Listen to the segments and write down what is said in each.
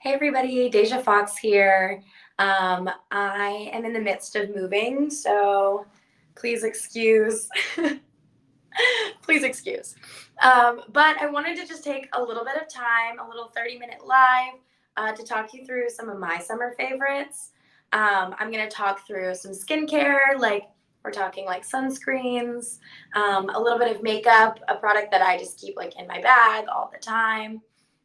Hey everybody, Deja Fox here. I am in the midst of moving, so please excuse. Please excuse. But I wanted to just take a little bit of time, a little 30-minute live, to talk you through some of my summer favorites. I'm going to talk through some skincare, like we're talking like sunscreens, a little bit of makeup, a product that I just keep like in my bag all the time,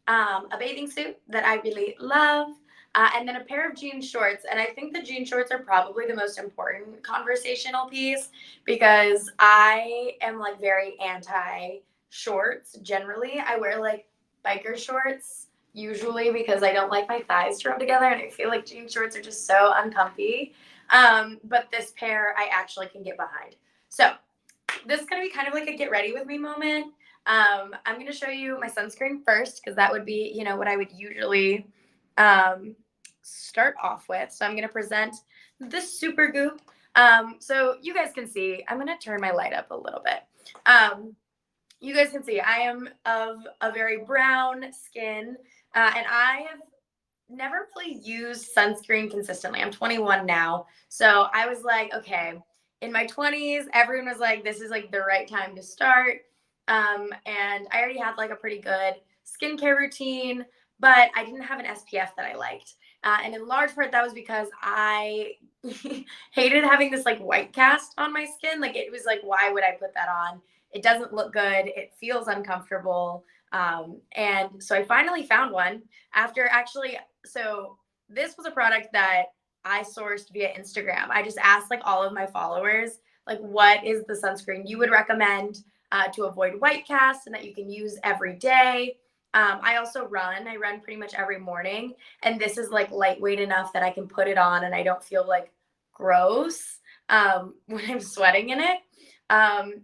a bathing suit that I really love, and then a pair of jean shorts. And I think the jean shorts are probably the most important conversational piece because I am like very anti shorts generally. I wear like biker shorts usually because I don't like my thighs to rub together and I feel like jean shorts are just so uncomfy. But this pair I actually can get behind. So this is going to be kind of like a get ready with me moment. I'm going to show you my sunscreen first because that would be, what I would usually start off with. So I'm going to present this Supergoop. So you guys can see, I'm going to turn my light up a little bit. You guys can see I am of a very brown skin, and I have never really used sunscreen consistently. I'm 21 now. So I was like, okay, in my 20s, everyone was like, this is like the right time to start. And I already had like a pretty good skincare routine, but I didn't have an SPF that I liked. And in large part, that was because I hated having this like white cast on my skin. Like it was like, why would I put that on? It doesn't look good. It feels uncomfortable. And so I finally found one after actually, so this was a product that I sourced via Instagram. I just asked like all of my followers, like, what is the sunscreen you would recommend to avoid white cast and that you can use every day? I also I run pretty much every morning. And this is like lightweight enough that I can put it on and I don't feel like gross when I'm sweating in it.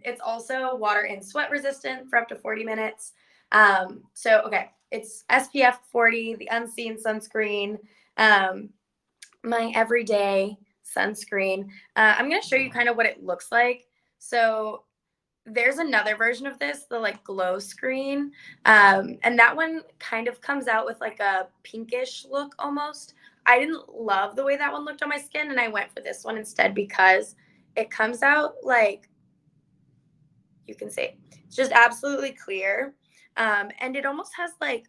It's also water and sweat resistant for up to 40 minutes. Okay, it's SPF 40, the unseen sunscreen, my everyday sunscreen. I'm going to show you kind of what it looks like. So there's another version of this, the like glow screen. And that one kind of comes out with like a pinkish look almost. I didn't love the way that one looked on my skin, and I went for this one instead because it comes out like, you can see, it's just absolutely clear. And it almost has like,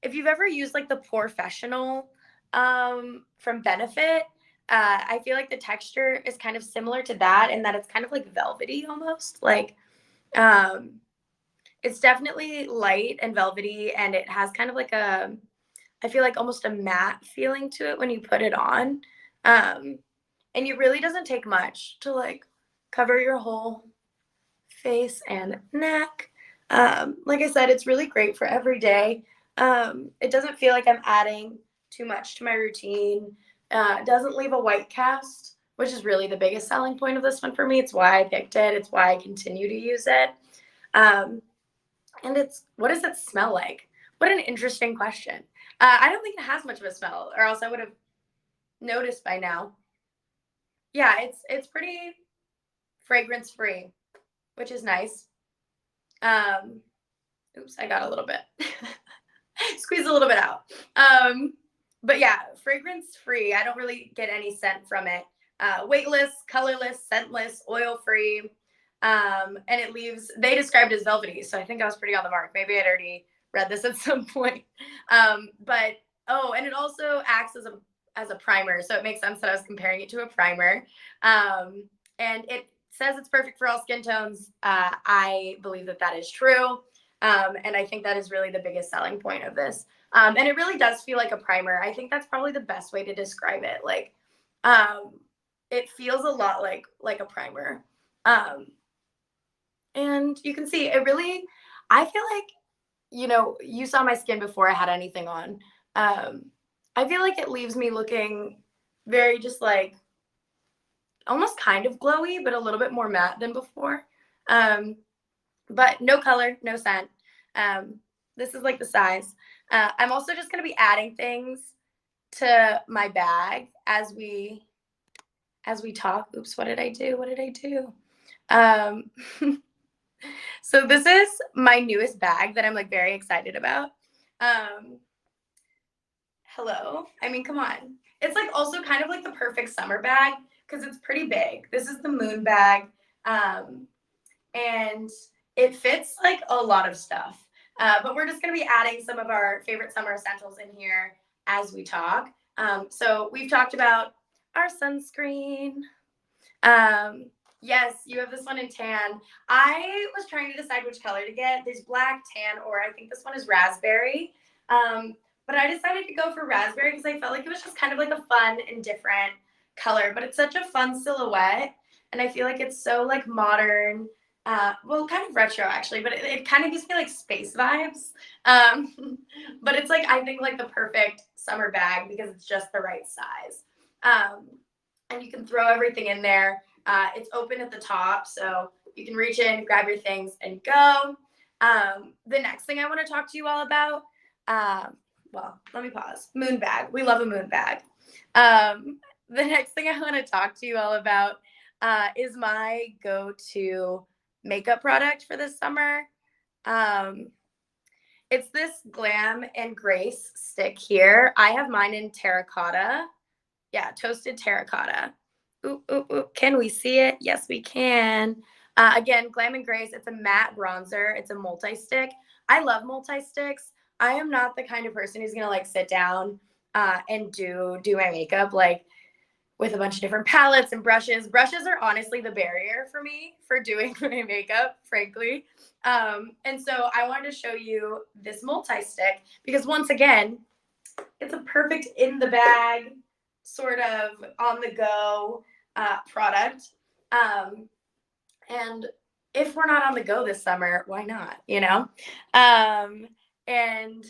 if you've ever used like the Professional from Benefit, I feel like the texture is kind of similar to that in that it's kind of like velvety almost. Like it's definitely light and velvety, and it has kind of like I feel like almost a matte feeling to it when you put it on. And it really doesn't take much to like cover your whole face and neck. Like I said, it's really great for every day. It doesn't feel like I'm adding too much to my routine. It doesn't leave a white cast, which is really the biggest selling point of this one for me. It's why I picked it. It's why I continue to use it. And what does it smell like? What an interesting question. I don't think it has much of a smell, or else I would have noticed by now. Yeah, it's pretty fragrance free, which is nice. Oops, I got a little bit squeeze a little bit out. But yeah, fragrance free. I don't really get any scent from it. Weightless, colorless, scentless, oil free. And they described it as velvety. So I think I was pretty on the mark. Maybe I'd already read this at some point. And it also acts as a primer. So it makes sense that I was comparing it to a primer. And it says it's perfect for all skin tones. I believe that is true. And I think that is really the biggest selling point of this. And it really does feel like a primer. I think that's probably the best way to describe it. Like, it feels a lot like a primer. And you can see I feel like, you saw my skin before I had anything on. I feel like it leaves me looking very just like almost kind of glowy, but a little bit more matte than before. But no color, no scent. This is like the size. I'm also just going to be adding things to my bag as we talk. Oops, what did I do? So this is my newest bag that I'm like very excited about. hello. I mean, come on. It's like also kind of like the perfect summer bag because it's pretty big. This is the moon bag. And it fits like a lot of stuff. But we're just going to be adding some of our favorite summer essentials in here as we talk. So we've talked about our sunscreen. Yes, you have this one in tan. I was trying to decide which color to get. There's black, tan, or I think this one is raspberry. But I decided to go for raspberry because I felt like it was just kind of like a fun and different color. But it's such a fun silhouette, and I feel like it's so like modern. Well, kind of retro actually, but it kind of gives me like space vibes. But it's like I think like the perfect summer bag because it's just the right size. And you can throw everything in there. It's open at the top, so you can reach in, grab your things, and go. The next thing I want to talk to you all about, well, let me pause. Moon bag. We love a moon bag. The next thing I want to talk to you all about is my go-to makeup product for this summer. It's this Glam and Grace stick here. I have mine in terracotta. Yeah, toasted terracotta. Ooh, ooh, ooh. Can we see it? Yes, we can. Again, Glam and Grace. It's a matte bronzer. It's a multi-stick. I love multi-sticks. I am not the kind of person who's gonna like sit down and do my makeup like with a bunch of different palettes and brushes. Brushes are honestly the barrier for me for doing my makeup, frankly. And so I wanted to show you this multi-stick because once again, it's a perfect in the bag, sort of on the go product. And if we're not on the go this summer, why not? You know? And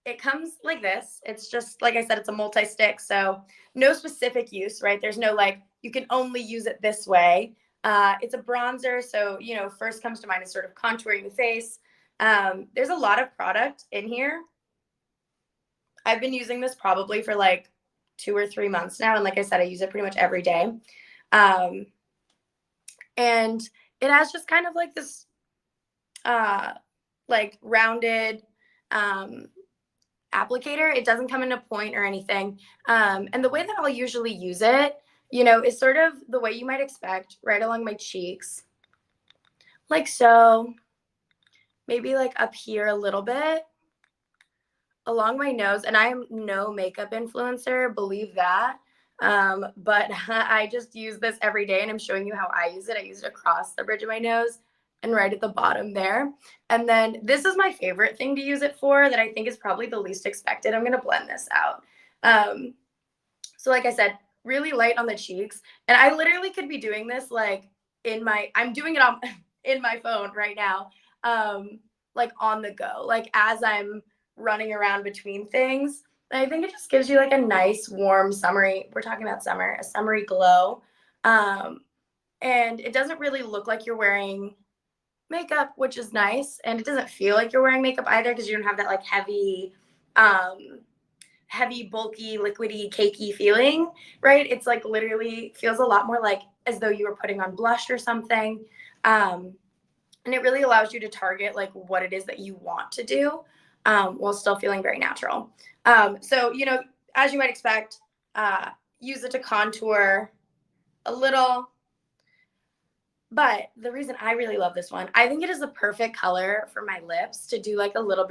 it comes like this. It's just, like I said, it's a multi stick. So no specific use, right? There's no like, you can only use it this way. It's a bronzer. So, you know, first comes to mind is sort of contouring the face. There's a lot of product in here. I've been using this probably for like 2 or 3 months now. And like I said, I use it pretty much every day. And it has just kind of like this like rounded applicator. It doesn't come in a point or anything. And the way that I'll usually use it, you know, is sort of the way you might expect, right along my cheeks. Like so. Maybe like up here a little bit. Along my nose, and I am no makeup influencer, believe that. But I just use this every day, and I'm showing you how I use it. I use it across the bridge of my nose and right at the bottom there. And then this is my favorite thing to use it for that I think is probably the least expected. I'm going to blend this out. So like I said, really light on the cheeks. And I literally could be doing this like I'm doing it on in my phone right now, like on the go, like as I'm running around between things. And I think it just gives you like a nice, warm, summery, we're talking about summer, a summery glow. And it doesn't really look like you're wearing makeup, which is nice. And it doesn't feel like you're wearing makeup either because you don't have that like heavy, bulky, liquidy, cakey feeling, right? It's like literally feels a lot more like as though you were putting on blush or something. And it really allows you to target like what it is that you want to do. While still feeling very natural. So, you know, as you might expect, use it to contour a little. But the reason I really love this one, I think it is the perfect color for my lips to do like a little bit